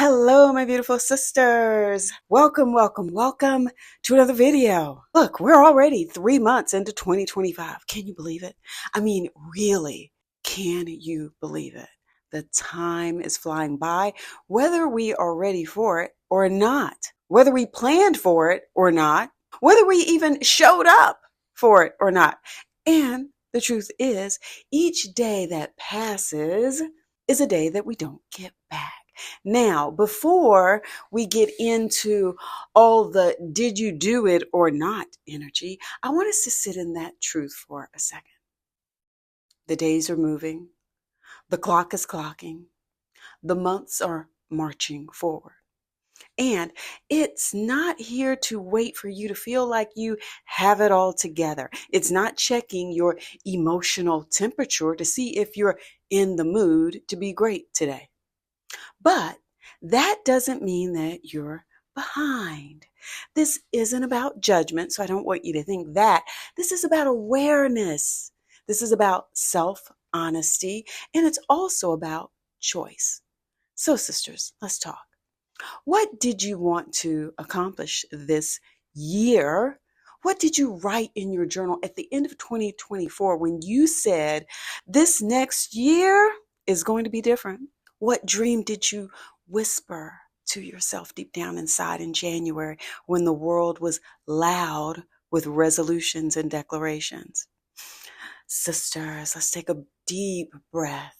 Hello, my beautiful sisters. Welcome, welcome, welcome to another video. Look, we're already 3 months into 2025. Can you believe it? I mean, really, can you believe it? The time is flying by, whether we are ready for it or not, whether we planned for it or not, whether we even showed up for it or not. And the truth is, each day that passes is a day that we don't get back. Now, before we get into all the did you do it or not energy, I want us to sit in that truth for a second. The days are moving, the clock is clocking, the months are marching forward. And it's not here to wait for you to feel like you have it all together. It's not checking your emotional temperature to see if you're in the mood to be great today. But that doesn't mean that you're behind. This isn't about judgment, so I don't want you to think that. This is about awareness. This is about self-honesty, and it's also about choice. So, sisters, let's talk. What did you want to accomplish this year? What did you write in your journal at the end of 2024 when you said, this next year is going to be different? What dream did you whisper to yourself deep down inside in January when the world was loud with resolutions and declarations? Sisters, let's take a deep breath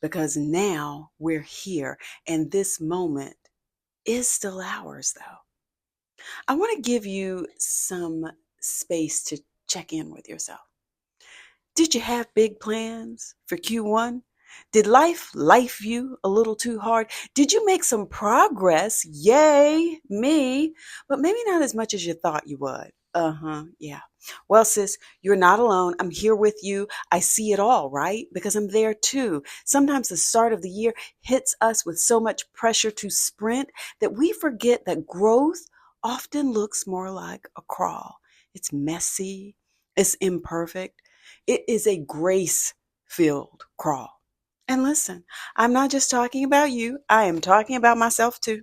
because now we're here and this moment is still ours, though. I want to give you some space to check in with yourself. Did you have big plans for Q1? Did life you a little too hard? Did you make some progress? Yay, me, but maybe not as much as you thought you would. Yeah. Well, sis, you're not alone. I'm here with you. I see it all, right? Because I'm there too. Sometimes the start of the year hits us with so much pressure to sprint that we forget that growth often looks more like a crawl. It's messy. It's imperfect. It is a grace-filled crawl. And listen, I'm not just talking about you. I am talking about myself too.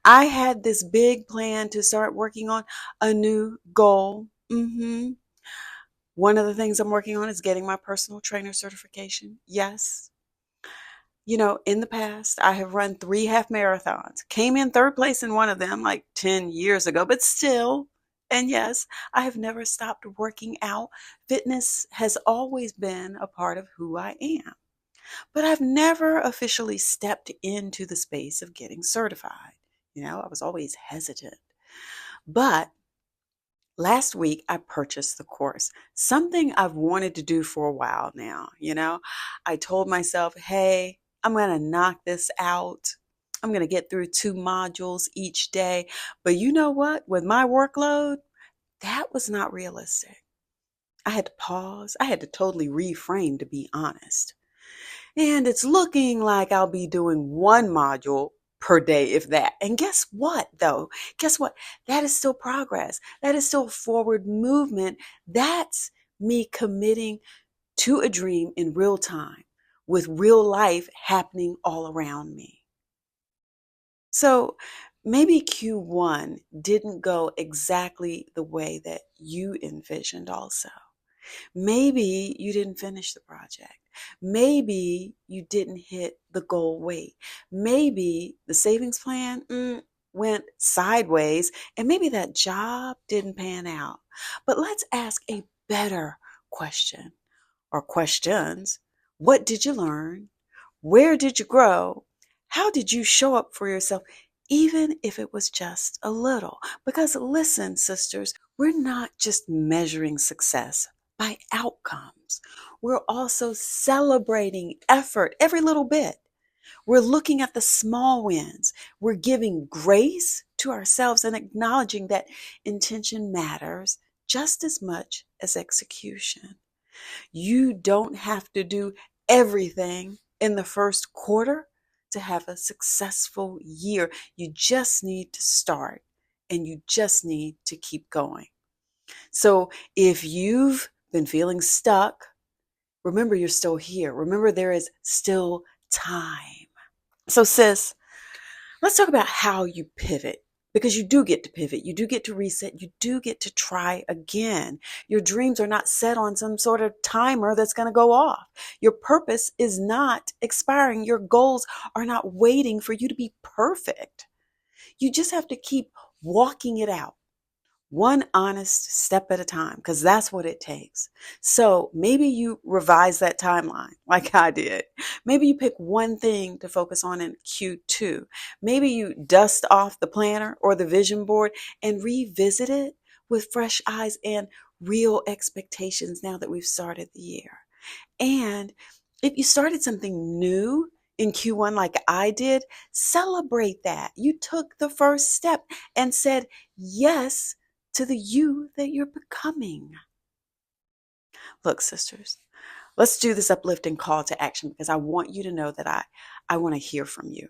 I had this big plan to start working on a new goal. One of the things I'm working on is getting my personal trainer certification. Yes. You know, in the past, I have run 3 half marathons, came in third place in one of them like 10 years ago, but still. And yes, I have never stopped working out. Fitness has always been a part of who I am. But I've never officially stepped into the space of getting certified. I was always hesitant. But last week, I purchased the course, something I've wanted to do for a while now. I told myself, hey, I'm going to knock this out. I'm going to get through 2 modules each day. But you know what? With my workload, that was not realistic. I had to pause. I had to totally reframe, to be honest. And it's looking like I'll be doing 1 module per day, if that. And guess what, though? Guess what? That is still progress. That is still forward movement. That's me committing to a dream in real time with real life happening all around me. So maybe Q1 didn't go exactly the way that you envisioned also. Maybe you didn't finish the project. Maybe you didn't hit the goal weight. Maybe the savings plan went sideways, and maybe that job didn't pan out. But let's ask a better question or questions. What did you learn? Where did you grow? How did you show up for yourself, even if it was just a little? Because listen, sisters, we're not just measuring success by outcomes. We're also celebrating effort every little bit. We're looking at the small wins. We're giving grace to ourselves and acknowledging that intention matters just as much as execution. You don't have to do everything in the first quarter to have a successful year. You just need to start and you just need to keep going. So if you've been feeling stuck, remember you're still here. Remember there is still time. So sis, Let's talk about how you pivot, because you do get to pivot. You do get to reset. You do get to try again. Your dreams are not set on some sort of timer that's going to go off. Your purpose is not expiring. Your goals are not waiting for you to be perfect. You just have to keep walking it out, one honest step at a time, because that's what it takes. So maybe you revise that timeline like I did. Maybe you pick one thing to focus on in Q2. Maybe you dust off the planner or the vision board and revisit it with fresh eyes and real expectations now that we've started the year. And if you started something new in Q1 like I did, celebrate that. You took the first step and said yes to the you that you're becoming. Look, sisters, let's do this uplifting call to action, because I want you to know that I want to hear from you.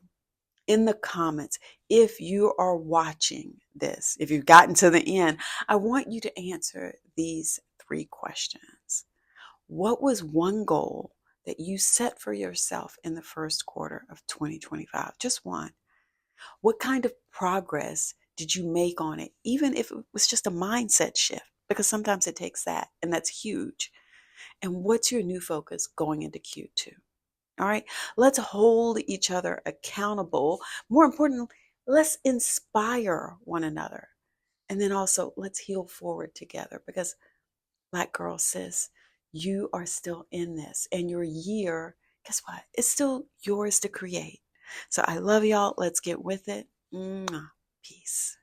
In the comments, if you are watching this, if you've gotten to the end, I want you to answer these 3 questions. What was one goal that you set for yourself in the first quarter of 2025? Just one. What kind of progress did you make on it? Even if it was just a mindset shift, because sometimes it takes that, and that's huge. And what's your new focus going into Q2? All right, let's hold each other accountable. More importantly, let's inspire one another. And then also, let's heal forward together, because Black girl, sis, you are still in this, and your year, guess what? It's still yours to create. So I love y'all. Let's get with it. Mwah. Peace.